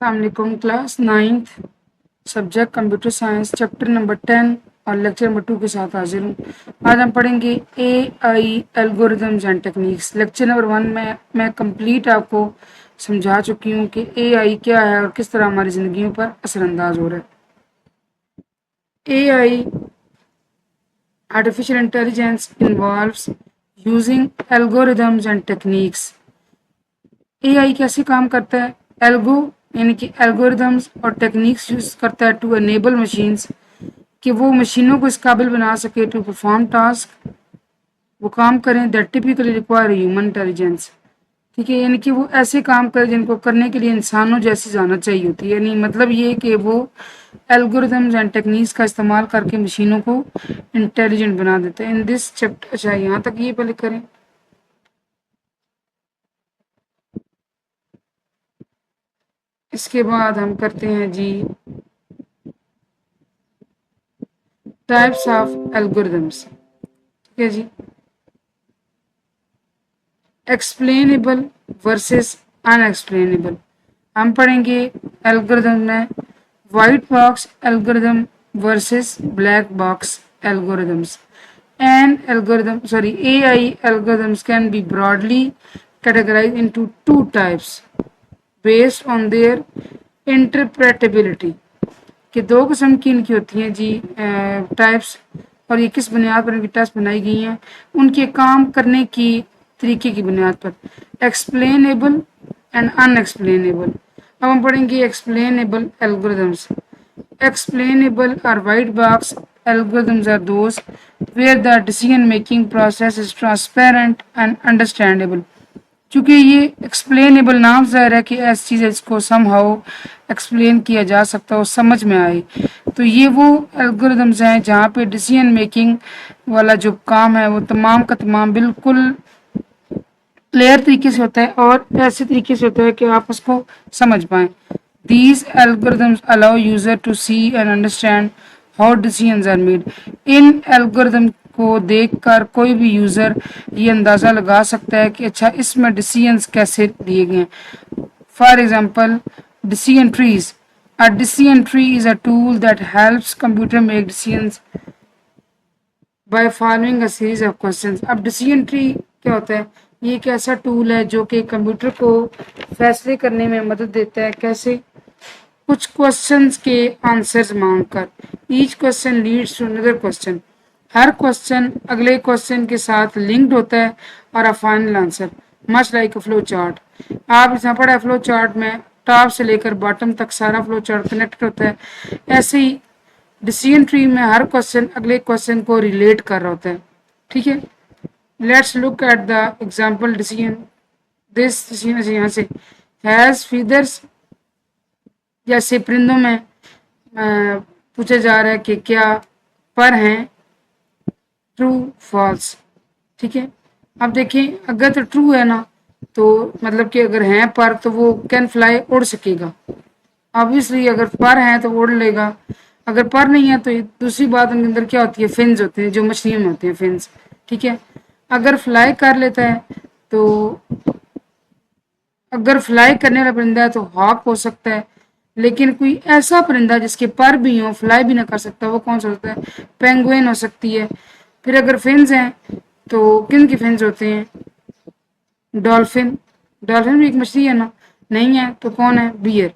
अस्सलामुअलैकुम class 9th subject computer science chapter number 10 और lecture number 2 के साथ हाजिर हूँ। आज हम पढ़ेंगे AI algorithms and techniques. Lecture number 1 में मैं कंप्लीट आपको समझा चुकी हूँ कि एआई क्या है और किस तरह हमारी ज़िंदगियों पर असरअंदाज हो रहा है। AI artificial intelligence involves using algorithms and techniques. AI कैसे काम करता है? एल्गो यानी कि एल्गोरिदम्स और टेक्निक्स यूज करता है टू एनेबल मशीन्स, कि वो मशीनों को इस काबिल बना सके टू परफॉर्म टास्क, वो काम करें that typically require human intelligence. ठीक है, यानी कि वो ऐसे काम करें जिनको करने के लिए इंसानों जैसी जानत चाहिए होती है। यानी मतलब ये कि वो एल्गोरिदम्स एंड टेक्निक्स का इस्तेमाल करके मशीनों को इंटेलिजेंट बना देते हैं। इन दिस चैप्टर, अच्छा यहाँ तक ये पहले करें। इसके बाद हम करते हैं जी टाइप्स ऑफ एल्गोरिदम्स। ठीक है जी, एक्सप्लेनेबल वर्सेस अनएक्सप्लेनेबल। हम पढ़ेंगे एल्गोरिदम में white box algorithm versus black box algorithms. AI algorithms can be broadly categorized into two types based on their interpretability। कि दो किस्म की इनकी होती हैं जी टाइप्स, और ये किस बुनियाद पर इनकी टाइप्स बनाई गई हैं, उनके काम करने की तरीके की बुनियाद पर। Explainable and unexplainable. अब हम पढ़ेंगे explainable algorithms. Explainable or white box algorithms are those where the decision making process is transparent and understandable। चूंकि ये एक्सप्लेनेबल नाम ज़ाहिर है कि ऐसी चीज़ है जिसको समहाउ एक्सप्लेन किया जा सकता हो, समझ में आए। तो ये वो एल्गोरिदम्स हैं जहाँ पे डिसीजन मेकिंग वाला जो काम है वो तमाम का तमाम बिल्कुल क्लियर तरीके से होता है और ऐसे तरीके से होता है कि आप उसको समझ पाएँ। These algorithms allow user to see and understand how decisions are made। In algorithm को देखकर कोई भी यूज़र ये अंदाज़ा लगा सकता है कि अच्छा इसमें डिसीजंस कैसे लिए गए हैं। For example, decision trees। A decision tree is a tool that helps computer make decisions by following a series of questions। अब डिसीजन ट्री क्या होता है? ये एक ऐसा टूल है जो कि कंप्यूटर को फैसले करने में मदद देता है। कैसे? कुछ क्वेश्चंस के आंसर्स मांगकर। Each question leads to another question. हर क्वेश्चन अगले क्वेश्चन के साथ लिंक्ड होता है और a final answer, much like a flow chart. आप इसमें पढ़ा है फ्लो चार्ट में टॉप से लेकर बॉटम तक सारा फ्लो चार्ट कनेक्टेड होता है। ऐसे ही डिसीजन ट्री में हर क्वेश्चन अगले क्वेश्चन को रिलेट कर रहा होता है। ठीक है, let's look at the example decision. This decision यहाँ से हैज़ फीदर्स, जैसे परिंदों में पूछा जा रहा है कि क्या पर हैं, ट्रू फॉल्स। ठीक है, अब देखिए अगर तो ट्रू है ना तो मतलब कि अगर हैं पर तो वो कैन फ्लाई, उड़ सकेगा। ऑब्वियसली अगर पर हैं तो उड़ लेगा, अगर पर नहीं है तो दूसरी बात उनके अंदर क्या होती है, फिन्स होते हैं जो मछलियों में होते हैं, फिन्स। ठीक है, अगर फ्लाई कर लेता है तो अगर फ्लाई करने वाला परिंदा है तो हॉक हो सकता है, लेकिन कोई ऐसा परिंदा जिसके पर भी हो फ्लाई भी ना कर सकता, वो कौन सा होता है? पेंगुइन हो सकती है। फिर अगर फिन्स हैं तो किन के फिन्स होते हैं? डॉल्फिन। डॉल्फिन भी एक मछली है ना? नहीं है तो कौन है? बियर।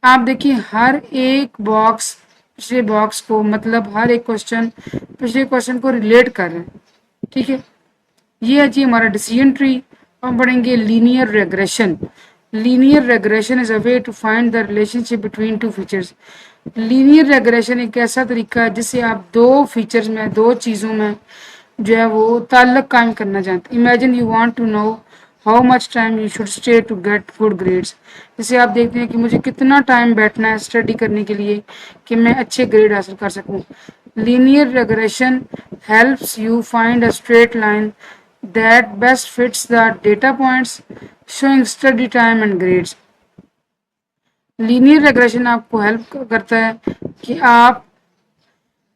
आप देखिए हर एक बॉक्स पिछले बॉक्स को, मतलब हर एक क्वेश्चन पिछले क्वेश्चन को रिलेट कर रहे हैं। ठीक है, ये है जी हमारा डिसीजन ट्री। हम पढ़ेंगे linear regression. Linear regression is a way to find the relationship between two features. Linear regression एक ऐसा तरीका है जिससे आप दो फीचर्स में, दो चीज़ों में जो है वो ताल्लुक कायम करना चाहते हैं। Imagine you want to know how much time you should stay to get good grades. जैसे आप देखते हैं कि मुझे कितना टाइम बैठना है स्टडी करने के लिए कि मैं अच्छे ग्रेड हासिल कर सकूं। Linear regression helps you find a straight line that best fits the data points showing study time and grades. Linear regression आपको हेल्प करता है कि आप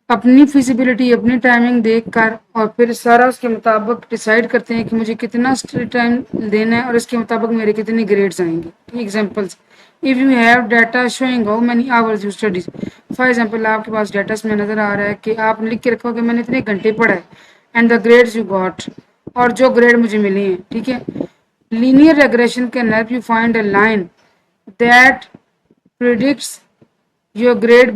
अपनी फिजिबिलिटी, अपनी टाइमिंग देखकर और फिर सारा उसके मुताबिक डिसाइड करते हैं कि मुझे कितना स्टडी टाइम देना है और इसके मुताबिक मेरे कितने ग्रेड्स आएंगे। Examples, if you have data showing how many hours you studies, for example आपके पास डाटा में नज़र आ रहा है कि आप लिख के रखो कि मैंने इतने घंटे पढ़ा है and the grades you got, और जो ग्रेड मुझे मिले हैं, ठीक है। Linear regression can help you find a line that predicts your grade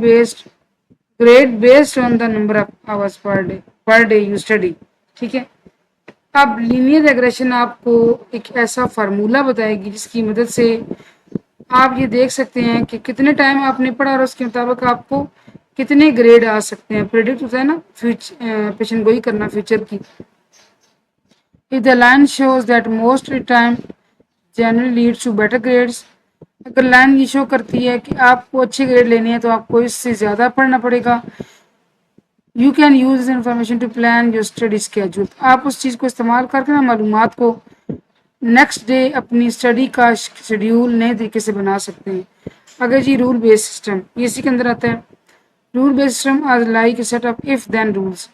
based on the number of hours per day you study, ठीक है। अब लीनियर रेग्रेशन आपको एक ऐसा फार्मूला बताएगी जिसकी मदद से आप ये देख सकते हैं कि कितने टाइम आपने पढ़ा और उसके मुताबिक आपको कितने ग्रेड आ सकते हैं। प्रेडिक्ट होता है ना, पेशन गोई करना फ्यूचर की। If the line shows that most time generally leads to better grades, अगर लाइन ये शो करती है कि आपको अच्छे ग्रेड लेने हैं तो आपको इससे ज़्यादा पढ़ना पड़ेगा। You can use this information to plan your study schedule, आप उस चीज़ को इस्तेमाल करके ना मालूमात को नेक्स्ट डे अपनी स्टडी का शेड्यूल नए तरीके से बना सकते हैं। अगर जी रूल बेस्ड सिस्टम, ये इसी के अंदर आता है। रूल बेस्ड सिस्टम आज like set of if then rules,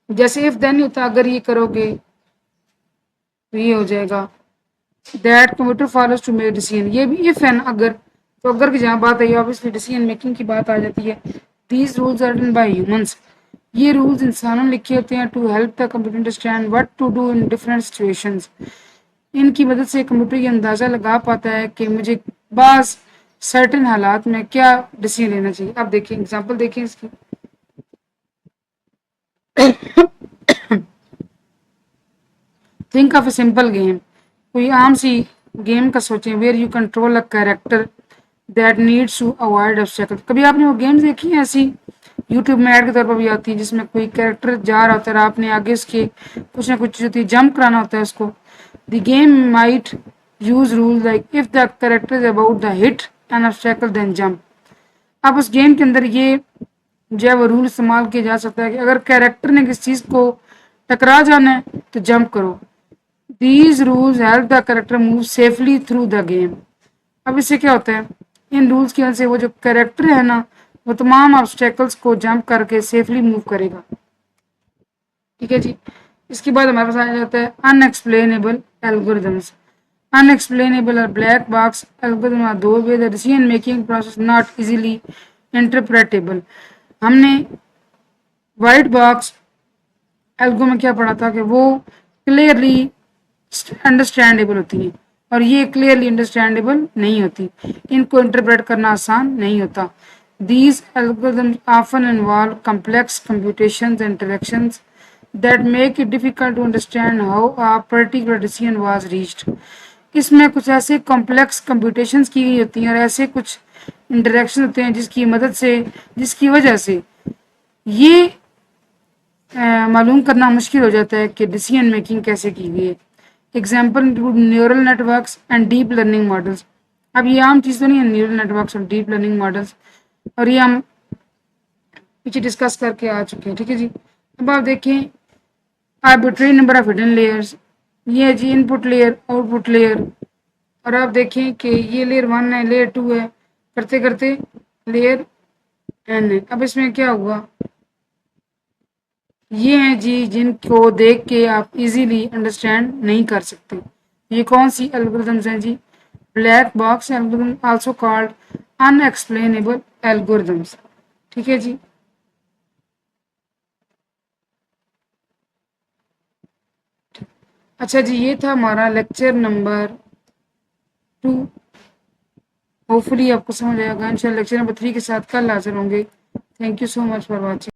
जैसे इफ देन होता है अगर ये करोगे तो ये हो जाएगा। That computer follows to make decision, ये भी इफ है ना, अगर, तो अगर की जहाँ बात आई ऑब्वियसली डिसीजन मेकिंग की बात आ जाती है। These rules are written by humans, ये रूल्स इंसानों ने लिखे होते हैं to help the computer understand what to do in different situations. इनकी मदद से कंप्यूटर ये अंदाज़ा लगा पाता है कि मुझे बास सर्टेन हालात में क्या डिसीजन लेना चाहिए। अब देखिए एग्जांपल देखिए इसकी। Think of a simple game, कोई आम सी गेम का सोचें। Where you control a character that needs to avoid obstacle. कभी आपने वो गेम्स देखी हैं ऐसी, यूट्यूब में ऐड के तौर पर भी आती है, जिसमें कोई कैरेक्टर जा रहा होता है, आपने आगे उसके कुछ ना कुछ जो थी जंप कराना होता है उसको। The game might use rule like if the character is about the hit an obstacle then jump. अब उस गेम के अंदर ये जो है वो रूल इस्तेमाल किया जा सकता है कि अगर कैरेक्टर ने किसी चीज़ को टकरा जाना है तो जंप करो। These rules help the character move safely through the game. अब इससे क्या होता है, इन रूल्स की वजह से वो जो कैरेक्टर है ना, वो तमाम ऑब्स्टेकल्स को जंप करके सेफली मूव करेगा, ठीक है जी। इसके बाद हमारे पास आ जाता है अनएक्सप्लेनेबल एल्गोरिदम्स। अनएक्सप्लेनेबल और ब्लैक बॉक्स एल्गोरिदम आर दो way the decision making process not easily interpretable. हमने वाइट बॉक्स एल्गो में क्या पढ़ा था कि वो क्लियरली अंडरस्टैंडेबल होती है और ये क्लियरली अंडरस्टैंडेबल नहीं होती, इनको इंटरप्रेट करना आसान नहीं होता। These algorithms often involve complex computations and interactions that make it difficult to understand how a particular decision was reached. इसमें कुछ ऐसे कॉम्प्लेक्स कंप्यूटेशंस की गई होती हैं और ऐसे कुछ इंटरेक्शन होते हैं जिसकी मदद से, जिसकी वजह से ये मालूम करना मुश्किल हो जाता है कि डिसीजन मेकिंग कैसे की गई है। Example include neural networks and deep learning models. अब ये आम चीज़ तो नहीं है न्यूरल नेटवर्क्स और डीप लर्निंग मॉडल्स, और ये हम पीछे डिस्कस करके आ चुके हैं, ठीक है जी। अब आप देखें arbitrary number of hidden layers, ये है जी इनपुट लेयर आउटपुट लेयर, और आप देखें कि ये लेयर 1 है, लेयर 2 है, करते करते लेयर n है। अब इसमें क्या हुआ, ये हैं जी जिनको देख के आप इजीली अंडरस्टैंड नहीं कर सकते। ये कौन सी एल्गोरिदम्स हैं जी, black box algorithm also called unexplainable algorithms, ठीक है जी। अच्छा जी, ये था हमारा लेक्चर नंबर 2। होपफुली आपको समझ आएगा। इंशाल्लाह लेक्चर नंबर 3 के साथ कल हाजिर होंगे। Thank you so much for watching.